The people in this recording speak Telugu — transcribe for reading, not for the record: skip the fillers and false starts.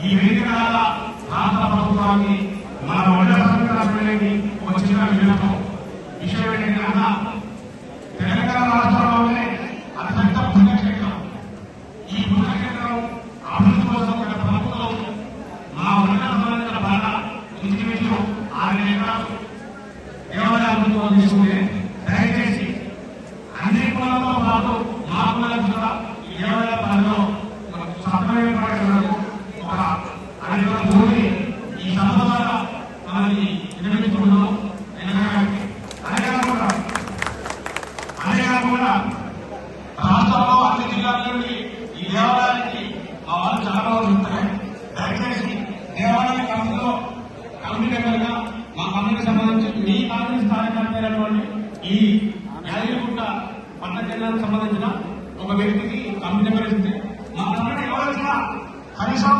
ఈ వేదిక రాష్ట్ర ప్రభుత్వాన్ని మన వంట సంఘానికి వచ్చిన వినపం విషయం ఏంటంటే తెలంగాణ రాష్ట్రంలోనే అత్యంత పుణ్యక్షేత్రం. ఈ పుణ్యక్షేత్రం అభివృద్ధి కోసం గత ప్రభుత్వం మా వంట సంబంధించిన బాధ ఇంచుమించు 6 ఎకరాలు దేవాలయ అభివృద్ధి కోసం తీసుకుంటే దయచేసి అన్ని కులాలతో పాటు మా కులాలకు కూడా ఈ దేవాలయ పనిలో సత్వమైన ప్రకటనకు ఒక 5 ఎకరాల భూమి ఈ సభ ద్వారా మనల్ని నిర్మించుకున్నాం. అదే కాకుండా రాష్ట్రంలో అన్ని జిల్లాల నుండి ఈ దేవాలయానికి మా వాళ్ళు చాలా ఉంటాయి. దయచేసి దేవాలయ కమిటీ మెంబర్గా మా కమిటీకి సంబంధించి మీ కాంగ్రెస్ కార్యకర్తైనటువంటి ఈ యాదగిరిగుట్ట పట్టణ జిల్లాకు సంబంధించిన ఒక వ్యక్తికి కమిటీ మెంబర్ ఇస్తే మా కమిటీ ఎవరైనా కనీసం